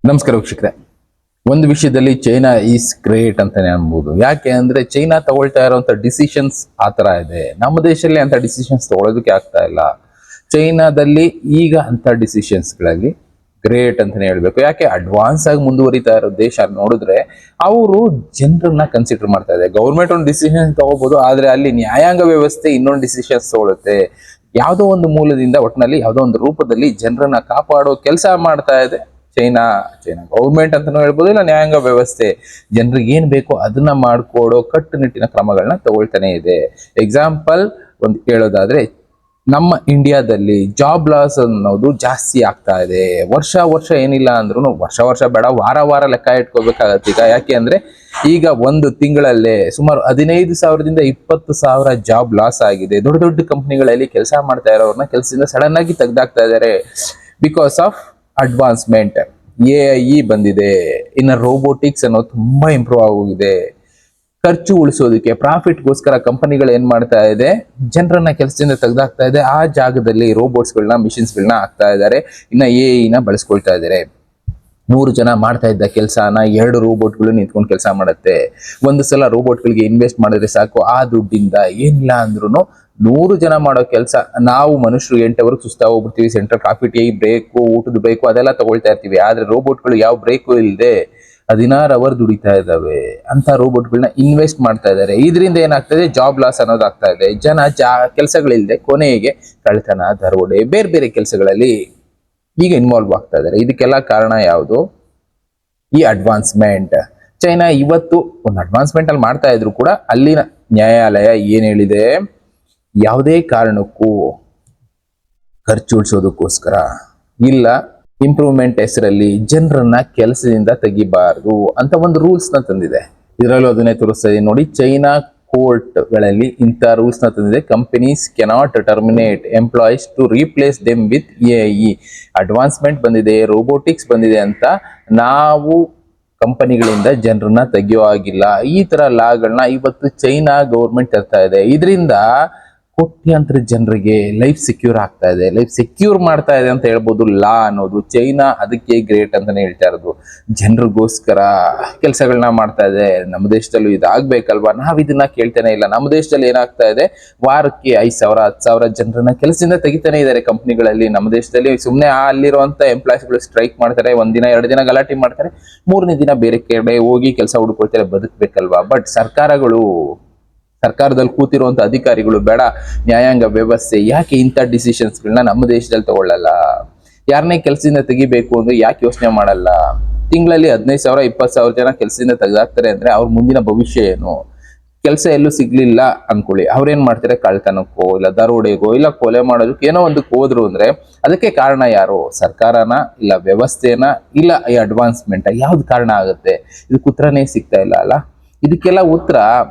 ನಮಸ್ಕಾರ ವೀಕ್ಷಕರೇ. ಒಂದು ವಿಷಯದಲ್ಲಿ ಚೈನಾ ಈಸ್ ಗ್ರೇಟ್ ಅಂತಾನೆ ಅನ್ಬೋದು. ಯಾಕೆ ಅಂದ್ರೆ ಚೈನಾ ತಗೊಳ್ತಾ ಇರುವಂತ ಡಿಸಿಷನ್ಸ್ ಆ ತರ ಇದೆ. ನಮ್ಮ ದೇಶದಲ್ಲಿ ಅಂತ ಡಿಸಿಷನ್ಸ್ ತಗೊಳ್ಳೋದಕ್ಕೆ ಆಗ್ತಾ ಇಲ್ಲ. ಚೈನಾದಲ್ಲಿ ಈಗ ಅಂತ ಡಿಸಿಷನ್ಸ್ಗಳಲ್ಲಿ ಗ್ರೇಟ್ ಅಂತಾನೆ ಹೇಳ್ಬೇಕು. ಯಾಕೆ ಅಡ್ವಾನ್ಸ್ ಆಗಿ ಮುಂದುವರಿತಾ ಇರೋ ದೇಶ ನೋಡಿದ್ರೆ ಅವರು ಜನರನ್ನ ಕನ್ಸಿಡರ್ ಮಾಡ್ತಾ ಇದೆ. ಗೌರ್ಮೆಂಟ್ ಒಂದು ಡಿಸಿಷನ್ ತಗೋಬಹುದು, ಆದ್ರೆ ಅಲ್ಲಿ ನ್ಯಾಯಾಂಗ ವ್ಯವಸ್ಥೆ ಇನ್ನೊಂದು ಡಿಸಿಷನ್ಸ್ ತಗೊಳುತ್ತೆ. ಯಾವುದೋ ಒಂದು ಮೂಲದಿಂದ ಒಟ್ಟಿನಲ್ಲಿ ಯಾವುದೋ ಒಂದು ರೂಪದಲ್ಲಿ ಜನರನ್ನ ಕಾಪಾಡೋ ಕೆಲಸ ಮಾಡ್ತಾ ಇದೆ ಚೈನಾ ಗೌರ್ಮೆಂಟ್ ಅಂತಾನು ಹೇಳ್ಬೋದು, ಇಲ್ಲ ನ್ಯಾಯಾಂಗ ವ್ಯವಸ್ಥೆ ಜನರಿಗೆ ಏನ್ ಬೇಕೋ ಅದನ್ನ ಮಾಡ್ಕೊಡೋ ಕಟ್ಟುನಿಟ್ಟಿನ ಕ್ರಮಗಳನ್ನ ತಗೊಳ್ತಾನೆ ಇದೆ. ಎಕ್ಸಾಂಪಲ್ ಒಂದು ಹೇಳೋದಾದ್ರೆ, ನಮ್ಮ ಇಂಡಿಯಾದಲ್ಲಿ ಜಾಬ್ ಲಾಸ್ ಅನ್ನೋದು ಜಾಸ್ತಿ ಆಗ್ತಾ ಇದೆ. ವರ್ಷ ಏನಿಲ್ಲ ಅಂದ್ರೂ ವರ್ಷ ಬೇಡ, ವಾರ ಲೆಕ್ಕ ಇಟ್ಕೋಬೇಕಾಗತ್ತೆ ಈಗ. ಯಾಕೆ ಅಂದ್ರೆ ಈಗ ಒಂದು ತಿಂಗಳಲ್ಲೇ ಸುಮಾರು 15,000ದಿಂದ 20,000 ಜಾಬ್ ಲಾಸ್ ಆಗಿದೆ. ದೊಡ್ಡ ಕಂಪನಿಗಳಲ್ಲಿ ಕೆಲಸ ಮಾಡ್ತಾ ಇರೋರ್ನ ಕೆಲಸದಿಂದ ಸಡನ್ ಆಗಿ ತೆಗ್ದಾಕ್ತಾ ಇದ್ದಾರೆ. ಬಿಕಾಸ್ ಆಫ್ ಅಡ್ವಾನ್ಸ್ಮೆಂಟ್, AI ಬಂದಿದೆ, ಇನ್ನು ರೋಬೋಟಿಕ್ಸ್ ಅನ್ನೋದು ತುಂಬಾ ಇಂಪ್ರೂವ್ ಆಗೋಗಿದೆ. ಖರ್ಚು ಉಳಿಸೋದಕ್ಕೆ, ಪ್ರಾಫಿಟ್ಗೋಸ್ಕರ ಕಂಪನಿಗಳು ಏನ್ ಮಾಡ್ತಾ ಇದೆ, ಜನರನ್ನ ಕೆಲಸದಿಂದ ತೆಗೆದಾಕ್ತಾ ಇದೆ. ಆ ಜಾಗದಲ್ಲಿ ರೋಬೋಟ್ಸ್ಗಳನ್ನ, ಮಿಷಿನ್ಸ್ಗಳನ್ನ ಹಾಕ್ತಾ ಇದ್ದಾರೆ. ಇನ್ನ AI ಬಳಸ್ಕೊಳ್ತಾ ಇದ್ದಾರೆ. 100 ಜನ ಮಾಡ್ತಾ ಇದ್ದ ಕೆಲಸನ 2 ರೋಬೋಟ್ಗಳು ನಿಂತ್ಕೊಂಡು ಕೆಲಸ ಮಾಡುತ್ತೆ. ಒಂದು ಸಲ ರೋಬೋಟ್ಗಳಿಗೆ ಇನ್ವೆಸ್ಟ್ ಮಾಡಿದ್ರೆ ಸಾಕು, ಆ ದುಡ್ಡಿಂದ ಏನಿಲ್ಲ ಅಂದ್ರೂ 100 ಜನ ಮಾಡೋ ಕೆಲಸ ನಾವು ಮನುಷ್ಯರು 8 ಅವರ್ಗೆ ಸುಸ್ತಾಗೋಗ್ಬಿಡ್ತೀವಿ. ಸೆಂಟ್ರಲ್ ಕಾಫಿ ಟೀ ಬ್ರೇಕು, ಊಟದ ಬ್ರೇಕು ಅದೆಲ್ಲ ತಗೊಳ್ತಾ ಇರ್ತೀವಿ. ಆದ್ರೆ ರೋಬೋಟ್ಗಳು ಯಾವ ಬ್ರೇಕು ಇಲ್ಲದೆ 16 ಅವರ್ ದುಡಿತಾ ಇದ್ದಾವೆ. ಅಂತ ರೋಬೋಟ್ಗಳನ್ನ ಇನ್ವೆಸ್ಟ್ ಮಾಡ್ತಾ ಇದ್ದಾರೆ. ಇದರಿಂದ ಏನಾಗ್ತದೆ, ಜಾಬ್ ಲಾಸ್ ಅನ್ನೋದಾಗ್ತಾ ಇದೆ. ಜನ ಕೆಲಸಗಳಿಲ್ಲದೆ ಕೊನೆಗೆ ಕಳ್ತನ, ದರೋಡೆ, ಬೇರೆ ಕೆಲಸಗಳಲ್ಲಿ ಈಗ ಇನ್ವಾಲ್ವ್ ಆಗ್ತಾ ಇದ್ದಾರೆ. ಇದಕ್ಕೆಲ್ಲ ಕಾರಣ ಯಾವುದು? ಈ ಅಡ್ವಾನ್ಸ್ಮೆಂಟ್. ಚೈನಾ ಇವತ್ತು ಒಂದು ಅಡ್ವಾನ್ಸ್ಮೆಂಟ್ ಅಲ್ಲಿ ಮಾಡ್ತಾ ಇದ್ರು ಕೂಡ ಅಲ್ಲಿನ ನ್ಯಾಯಾಲಯ ಏನ್ ಹೇಳಿದೆ, ಯಾವುದೇ ಕಾರಣಕ್ಕೂ ಖರ್ಚು ಉಳಿಸೋದಕ್ಕೋಸ್ಕರ ಇಲ್ಲ ಇಂಪ್ರೂವ್ಮೆಂಟ್ ಹೆಸರಲ್ಲಿ ಜನರನ್ನ ಕೆಲಸದಿಂದ ತೆಗಿಬಾರ್ದು ಅಂತ ಒಂದು ರೂಲ್ಸ್ ನ ತಂದಿದೆ. ಇದರಲ್ಲೂ ಅದನ್ನೇ ತೋರಿಸ್ತಾ ಇದೆ ನೋಡಿ. ಚೈನಾ ಕೋರ್ಟ್ ಗಳಲ್ಲಿ ಇಂಥ ರೂಲ್ಸ್ ನ ತಂದಿದೆ. Companies cannot terminate employees to replace them with AI. Advancement ಬಂದಿದೆ, ರೋಬೋಟಿಕ್ಸ್ ಬಂದಿದೆ ಅಂತ ನಾವು ಕಂಪನಿಗಳಿಂದ ಜನರನ್ನ ತೆಗಿಯೋ ಆಗಿಲ್ಲ. ಈ ತರ ಲಾಗಳನ್ನ ಇವತ್ತು ಚೈನಾ ಗೌರ್ಮೆಂಟ್ ತರ್ತಾ ಇದೆ. ಇದರಿಂದ ಕೋಟ್ಯಾಂತರ ಜನರಿಗೆ ಲೈಫ್ ಸೆಕ್ಯೂರ್ ಆಗ್ತಾ ಇದೆ, ಲೈಫ್ ಸೆಕ್ಯೂರ್ ಮಾಡ್ತಾ ಇದೆ ಅಂತ ಹೇಳ್ಬೋದು ಲಾ ಅನ್ನೋದು. ಚೈನಾ ಅದಕ್ಕೆ ಗ್ರೇಟ್ ಅಂತಾನೆ ಹೇಳ್ತಾ ಇರೋದು. ಜನರಿಗೋಸ್ಕರ ಕೆಲಸಗಳನ್ನ ಮಾಡ್ತಾ ಇದೆ. ನಮ್ಮ ದೇಶದಲ್ಲೂ ಇದಾಗ್ಬೇಕಲ್ವಾ? ನಾವ್ ಇದನ್ನ ಕೇಳ್ತಾನೆ ಇಲ್ಲ. ನಮ್ಮ ದೇಶದಲ್ಲಿ ಏನಾಗ್ತಾ ಇದೆ, ವಾರಕ್ಕೆ 5,000 10,000 ಜನರನ್ನ ಕೆಲಸದಿಂದ ತೆಗಿತಾನೆ ಇದ್ದಾರೆ ಕಂಪನಿಗಳಲ್ಲಿ. ನಮ್ಮ ದೇಶದಲ್ಲಿ ಸುಮ್ಮನೆ ಅಲ್ಲಿರುವಂತ ಎಂಪ್ಲಾಯ್ಸ್ಗಳು ಸ್ಟ್ರೈಕ್ ಮಾಡ್ತಾರೆ, 1 ದಿನ 2 ದಿನ ಗಲಾಟೆ ಮಾಡ್ತಾರೆ, 3ನೇ ದಿನ ಬೇರೆ ಕಡೆ ಹೋಗಿ ಕೆಲಸ ಹುಡ್ಕೊಳ್ತಾರೆ, ಬದುಕ್ಬೇಕಲ್ವಾ? ಬಟ್ ಸರ್ಕಾರದಲ್ಲಿ ಕೂತಿರುವಂತ ಅಧಿಕಾರಿಗಳು ಬೇಡ, ನ್ಯಾಯಾಂಗ ವ್ಯವಸ್ಥೆ ಯಾಕೆ ಇಂಥ ಡಿಸಿಷನ್ಸ್ಗಳನ್ನ ನಮ್ಮ ದೇಶದಲ್ಲಿ ತಗೊಳ್ಳಲ್ಲ? ಯಾರನ್ನೇ ಕೆಲಸದಿಂದ ತೆಗಿಬೇಕು ಅಂದ್ರೆ ಯಾಕೆ ಯೋಚನೆ ಮಾಡಲ್ಲ? ತಿಂಗಳಲ್ಲಿ 15,000 20,000 ಜನ ಕೆಲಸದಿಂದ ತೆಗೆದಾಕ್ತಾರೆ ಅಂದ್ರೆ ಅವ್ರ ಮುಂದಿನ ಭವಿಷ್ಯ ಏನು? ಕೆಲಸ ಎಲ್ಲೂ ಸಿಗ್ಲಿಲ್ಲ ಅನ್ಕೊಳ್ಳಿ, ಅವ್ರೇನ್ ಮಾಡ್ತಾರೆ? ಕಳ್ತನಕ್ಕೋ ಇಲ್ಲ ದರೋಡೆಗೋ ಇಲ್ಲ ಕೊಲೆ ಮಾಡೋದಕ್ಕೆ ಏನೋ ಒಂದಕ್ಕೆ ಹೋದ್ರು ಅಂದ್ರೆ ಅದಕ್ಕೆ ಕಾರಣ ಯಾರು? ಸರ್ಕಾರನ ಇಲ್ಲ ವ್ಯವಸ್ಥೆನ ಇಲ್ಲ ಈ ಅಡ್ವಾನ್ಸ್ಮೆಂಟ್? ಯಾವ್ದು ಕಾರಣ ಆಗುತ್ತೆ? ಇದಕ್ಕೆ ಉತ್ತರನೇ ಸಿಗ್ತಾ ಇಲ್ಲ ಅಲ್ಲ. ಇದಕ್ಕೆಲ್ಲ ಉತ್ತರ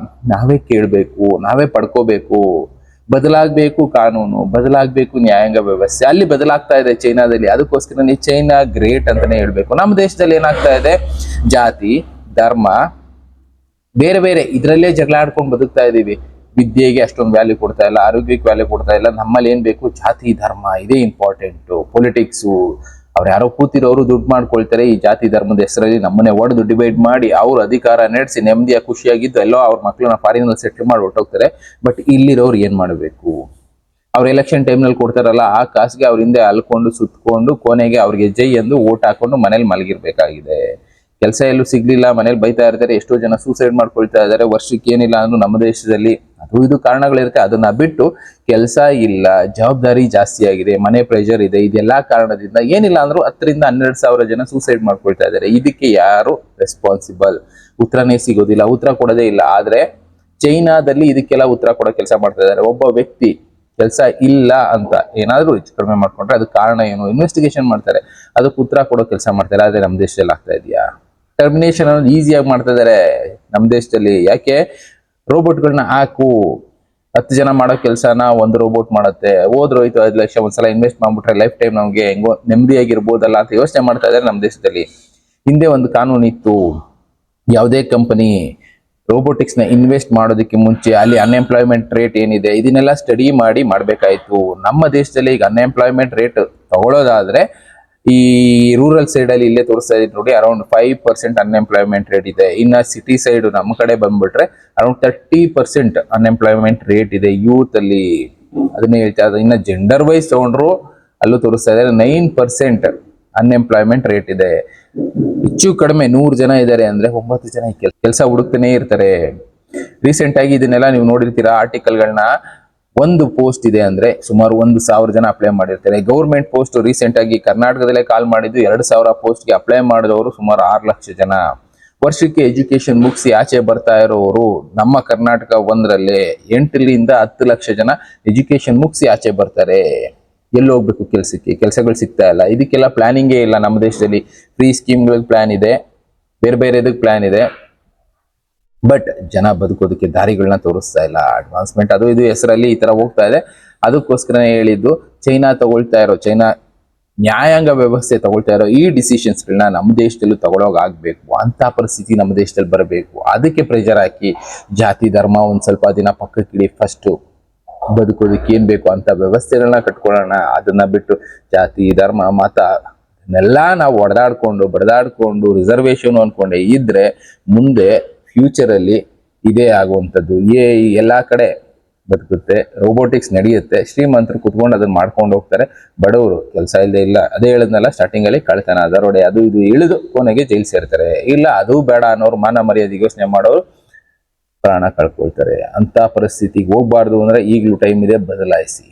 ನಾವೇ ಕೇಳಬೇಕು, ನಾವೇ ಪಡ್ಕೋಬೇಕು. ಬದಲಾಗಬೇಕು ಕಾನೂನು, ಬದಲಾಗಬೇಕು ನ್ಯಾಯಾಂಗ ವ್ಯವಸ್ಥೆ. ಅಲ್ಲಿ ಬದಲಾಗ್ತಾ ಇದೆ ಚೈನಾದಲ್ಲಿ. ಅದಕ್ಕೋಸ್ಕರ ಚೈನಾ ಗ್ರೇಟ್ ಅಂತಾನೆ ಹೇಳ್ಬೇಕು. ನಮ್ಮ ದೇಶದಲ್ಲಿ ಏನಾಗ್ತಾ ಇದೆ, ಜಾತಿ ಧರ್ಮ ಬೇರೆ ಇದರಲ್ಲೇ ಜಗಳ ಆಡ್ಕೊಂಡು ಬದುಕ್ತಾ ಇದೀವಿ. ವಿದ್ಯೆಗೆ ಅಷ್ಟೊಂದು ವ್ಯಾಲ್ಯೂ ಕೊಡ್ತಾ ಇಲ್ಲ, ಆರೋಗ್ಯಕ್ಕೆ ವ್ಯಾಲ್ಯೂ ಕೊಡ್ತಾ ಇಲ್ಲ. ನಮ್ಮಲ್ಲಿ ಏನ್ ಬೇಕು, ಜಾತಿ ಧರ್ಮ ಇದೇ ಇಂಪಾರ್ಟೆಂಟು. ಪೊಲಿಟಿಕ್ಸು ಅವ್ರು ಯಾರೋ ಕೂತಿರೋರು ದುಡ್ಡು ಮಾಡ್ಕೊಳ್ತಾರೆ. ಈ ಜಾತಿ ಧರ್ಮದ ಹೆಸರಲ್ಲಿ ನಮ್ಮನ್ನೇ ಒಡೆದು ಡಿವೈಡ್ ಮಾಡಿ ಅವ್ರ ಅಧಿಕಾರ ನಡೆಸಿ ನೆಮ್ಮದಿಯ ಖುಷಿಯಾಗಿದ್ದು ಎಲ್ಲೋ ಅವ್ರ ಮಕ್ಕಳನ್ನ ಫಾರಿನ್ ಸೆಟ್ಲ್ ಮಾಡಿ ಹೊರಟೋಗ್ತಾರೆ. ಬಟ್ ಇಲ್ಲಿರೋರು ಏನ್ ಮಾಡಬೇಕು? ಅವ್ರ ಎಲೆಕ್ಷನ್ ಟೈಮ್ನಲ್ಲಿ ಕೊಡ್ತಾರಲ್ಲ ಆ ಕಾಸಿಗೆ ಅವ್ರ ಹಿಂದೆ ಅಲ್ಕೊಂಡು ಸುತ್ಕೊಂಡು ಕೊನೆಗೆ ಅವ್ರಿಗೆ ಜೈ ಎಂದು ಓಟ್ ಹಾಕೊಂಡು ಮನೇಲಿ ಮಲಗಿರ್ಬೇಕಾಗಿದೆ. ಕೆಲಸ ಎಲ್ಲೂ ಸಿಗ್ಲಿಲ್ಲ, ಮನೇಲಿ ಬೈತಾ ಇರ್ತಾರೆ. ಎಷ್ಟೋ ಜನ ಸೂಸೈಡ್ ಮಾಡ್ಕೊಳ್ತಾ ಇದ್ದಾರೆ. ವರ್ಷಕ್ಕೆ ಏನಿಲ್ಲ ಅಂದ್ರೂ ನಮ್ಮ ದೇಶದಲ್ಲಿ ಅದು ಇದು ಕಾರಣಗಳಿರುತ್ತೆ. ಅದನ್ನ ಬಿಟ್ಟು ಕೆಲಸ ಇಲ್ಲ, ಜವಾಬ್ದಾರಿ ಜಾಸ್ತಿ ಆಗಿದೆ, ಮನೆ ಪ್ರೆಷರ್ ಇದೆ. ಇದೆಲ್ಲಾ ಕಾರಣದಿಂದ ಏನಿಲ್ಲ ಅಂದ್ರೂ 10ರಿಂದ 12,000 ಜನ ಸೂಸೈಡ್ ಮಾಡ್ಕೊಳ್ತಾ ಇದ್ದಾರೆ. ಇದಕ್ಕೆ ಯಾರು ರೆಸ್ಪಾನ್ಸಿಬಲ್? ಉತ್ತರನೇ ಸಿಗೋದಿಲ್ಲ, ಉತ್ತರ ಕೊಡೋದೇ ಇಲ್ಲ. ಆದ್ರೆ ಚೈನಾದಲ್ಲಿ ಇದಕ್ಕೆಲ್ಲ ಉತ್ತರ ಕೊಡೋ ಕೆಲಸ ಮಾಡ್ತಾ ಇದ್ದಾರೆ. ಒಬ್ಬ ವ್ಯಕ್ತಿ ಕೆಲಸ ಇಲ್ಲ ಅಂತ ಏನಾದ್ರೂ ಹೆಚ್ಚು ಕಡಿಮೆ ಮಾಡ್ಕೊಂಡ್ರೆ ಅದಕ್ಕೆ ಕಾರಣ ಏನು, ಇನ್ವೆಸ್ಟಿಗೇಷನ್ ಮಾಡ್ತಾರೆ, ಅದಕ್ಕೆ ಉತ್ತರ ಕೊಡೋ ಕೆಲಸ ಮಾಡ್ತಾರೆ. ಆದ್ರೆ ನಮ್ಮ ದೇಶದಲ್ಲಿ ಆಗ್ತಾ ಇದೆಯಾ? ಟರ್ಮಿನೇಷನ್ ಅನ್ನೋದು ಈಸಿಯಾಗಿ ಮಾಡ್ತಾ ಇದಾರೆ ನಮ್ಮ ದೇಶದಲ್ಲಿ. ಯಾಕೆ? ರೋಬೋಟ್ಗಳನ್ನ ಹಾಕು, 10 ಜನ ಮಾಡೋ ಕೆಲಸನ ಒಂದು ರೋಬೋಟ್ ಮಾಡುತ್ತೆ, ಹೋಯ್ತು 5 ಲಕ್ಷ ಒಂದ್ಸಲ ಇನ್ವೆಸ್ಟ್ ಮಾಡ್ಬಿಟ್ರೆ ಲೈಫ್ ಟೈಮ್ ನಮ್ಗೆ ಹೆಂಗೋ ನೆಮ್ಮದಿಯಾಗಿರ್ಬೋದಲ್ಲ ಅಂತ ಯೋಚನೆ ಮಾಡ್ತಾ ಇದಾರೆ ನಮ್ಮ ದೇಶದಲ್ಲಿ. ಹಿಂದೆ ಒಂದು ಕಾನೂನು ಇತ್ತು, ಯಾವುದೇ ಕಂಪನಿ ರೋಬೋಟಿಕ್ಸ್ ನ ಇನ್ವೆಸ್ಟ್ ಮಾಡೋದಕ್ಕೆ ಮುಂಚೆ ಅಲ್ಲಿ ಅನ್ಎಂಪ್ಲಾಯ್ಮೆಂಟ್ ರೇಟ್ ಏನಿದೆ ಇದನ್ನೆಲ್ಲ ಸ್ಟಡಿ ಮಾಡಿ ಮಾಡ್ಬೇಕಾಯ್ತು. ನಮ್ಮ ದೇಶದಲ್ಲಿ ಈಗ ಅನ್ಎಂಪ್ಲಾಯ್ಮೆಂಟ್ ರೇಟ್ ತಗೊಳ್ಳೋದಾದ್ರೆ ಈ ರೂರಲ್ ಸೈಡ್ ಅಲ್ಲಿ ಇಲ್ಲೇ ತೋರಿಸ್ತಾ ಇದ್ದೀನಿ ನೋಡಿ, ಅರೌಂಡ್ 5% ಅನ್ಎಂಪ್ಲಾಯ್ಮೆಂಟ್ ರೇಟ್ ಇದೆ. ಇನ್ನ ಸಿಟಿ ಸೈಡ್ ನಮ್ಮ ಕಡೆ ಬಂದ್ಬಿಟ್ರೆ ಅರೌಂಡ್ 30% ಅನ್ಎಂಪ್ಲಾಯ್ಮೆಂಟ್ ರೇಟ್ ಇದೆ ಯೂತ್ ಅಲ್ಲಿ. ಅದನ್ನೇ ಹೇಳ್ತಾ ಇದ್ದಾರೆ. ಇನ್ನ ಜೆಂಡರ್ ವೈಸ್ ತಗೊಂಡ್ರು ಅಲ್ಲೂ ತೋರಿಸ್ತಾ ಇದ್ದಾರೆ 9% ಅನ್ಎಂಪ್ಲಾಯ್ಮೆಂಟ್ ರೇಟ್ ಇದೆ. ಹೆಚ್ಚು ಕಡಿಮೆ 100 ಜನ ಇದ್ದಾರೆ ಅಂದ್ರೆ 9 ಜನ ಕೆಲಸ ಹುಡುಕ್ತಾನೆ ಇರ್ತಾರೆ. ರೀಸೆಂಟ್ ಆಗಿ ಇದನ್ನೆಲ್ಲ ನೀವು ನೋಡಿರ್ತೀರಾ ಆರ್ಟಿಕಲ್ಗಳನ್ನ. ಒಂದು ಪೋಸ್ಟ್ ಇದೆ ಅಂದ್ರೆ ಸುಮಾರು 1,000 ಜನ ಅಪ್ಲೈ ಮಾಡಿರ್ತಾರೆ. ಗೌರ್ಮೆಂಟ್ ಪೋಸ್ಟ್ ರೀಸೆಂಟ್ ಆಗಿ ಕರ್ನಾಟಕದಲ್ಲೇ ಕಾಲ್ ಮಾಡಿದ್ದು 2,000 ಪೋಸ್ಟ್ಗೆ ಅಪ್ಲೈ ಮಾಡಿದವರು ಸುಮಾರು 6 ಲಕ್ಷ ಜನ. ವರ್ಷಕ್ಕೆ ಎಜುಕೇಶನ್ ಮುಗಿಸಿ ಆಚೆ ಬರ್ತಾ ಇರೋರು ನಮ್ಮ ಕರ್ನಾಟಕ ಒಂದರಲ್ಲೇ 8ರಿಂದ 10 ಲಕ್ಷ ಜನ ಎಜುಕೇಶನ್ ಮುಗಿಸಿ ಆಚೆ ಬರ್ತಾರೆ. ಎಲ್ಲಿ ಹೋಗ್ಬೇಕು ಕೆಲಸಕ್ಕೆ? ಕೆಲಸಗಳು ಸಿಗ್ತಾ ಇಲ್ಲ. ಇದಕ್ಕೆಲ್ಲ ಪ್ಲಾನಿಂಗೇ ಇಲ್ಲ ನಮ್ಮ ದೇಶದಲ್ಲಿ. ಫ್ರೀ ಸ್ಕೀಮ್ಗಳಿಗೆ ಪ್ಲಾನ್ ಇದೆ, ಬೇರೆ ಬೇರೆ ಇದಕ್ಕೆ ಪ್ಲಾನ್ ಇದೆ, ಬಟ್ ಜನ ಬದುಕೋದಕ್ಕೆ ದಾರಿಗಳನ್ನ ತೋರಿಸ್ತಾ ಇಲ್ಲ. ಅಡ್ವಾನ್ಸ್ಮೆಂಟ್ ಅದು ಇದು ಹೆಸರಲ್ಲಿ ಈ ತರ ಹೋಗ್ತಾ ಇದೆ. ಅದಕ್ಕೋಸ್ಕರನೇ ಹೇಳಿದ್ದು, ಚೈನಾ ನ್ಯಾಯಾಂಗ ವ್ಯವಸ್ಥೆ ತಗೊಳ್ತಾ ಇರೋ ಈ ಡಿಸಿಷನ್ಸ್ಗಳನ್ನ ನಮ್ಮ ದೇಶದಲ್ಲೂ ತಗೊಳೋಗಾಗ್ಬೇಕು. ಅಂತ ಪರಿಸ್ಥಿತಿ ನಮ್ಮ ದೇಶದಲ್ಲಿ ಬರಬೇಕು. ಅದಕ್ಕೆ ಪ್ರೆಷರ್ ಹಾಕಿ ಜಾತಿ ಧರ್ಮ ಒಂದ್ ಸ್ವಲ್ಪ ದಿನ ಪಕ್ಕಕ್ಕಿಡಿ, ಫಸ್ಟ್ ಬದುಕೋದಕ್ಕೆ ಏನ್ ಬೇಕು ಅಂತ ವ್ಯವಸ್ಥೆಗಳನ್ನ ಕಟ್ಕೊಳ್ಳೋಣ. ಅದನ್ನ ಬಿಟ್ಟು ಜಾತಿ ಧರ್ಮ ಮತ ಇದನ್ನೆಲ್ಲ ನಾವು ಬಡದಾಡ್ಕೊಂಡು ರಿಸರ್ವೇಶನ್ ಅನ್ಕೊಂಡೆ ಇದ್ರೆ ಮುಂದೆ ಫ್ಯೂಚರ್ ಅಲ್ಲಿ ಇದೇ ಆಗುವಂಥದ್ದು. ಎಲ್ಲಾ ಕಡೆ ಬದುಕುತ್ತೆ, ರೋಬೋಟಿಕ್ಸ್ ನಡೆಯುತ್ತೆ, ಶ್ರೀಮಂತರು ಕುತ್ಕೊಂಡು ಅದನ್ನ ಮಾಡ್ಕೊಂಡು ಹೋಗ್ತಾರೆ, ಬಡವರು ಕೆಲಸ ಇಲ್ಲದೆ ಇಲ್ಲ. ಅದೇ ಹೇಳಿದ್ನಲ್ಲ ಸ್ಟಾರ್ಟಿಂಗ್ ಅಲ್ಲಿ, ಕಳ್ತನ ದರೋಡೆ ಅದು ಇದು ಇಳಿದು ಕೊನೆಗೆ ಜೈಲ್ ಸೇರ್ತಾರೆ. ಇಲ್ಲ ಅದು ಬೇಡ ಅನ್ನೋರು, ಮಾನ ಮರ್ಯಾದೆ ಯೋಚನೆ ಮಾಡೋರು ಪ್ರಾಣ ಕಳ್ಕೊಳ್ತಾರೆ. ಅಂತ ಪರಿಸ್ಥಿತಿಗೆ ಹೋಗ್ಬಾರ್ದು ಅಂದ್ರೆ ಈಗಲೂ ಟೈಮ್ ಇದೆ, ಬದಲಾಯಿಸಿ.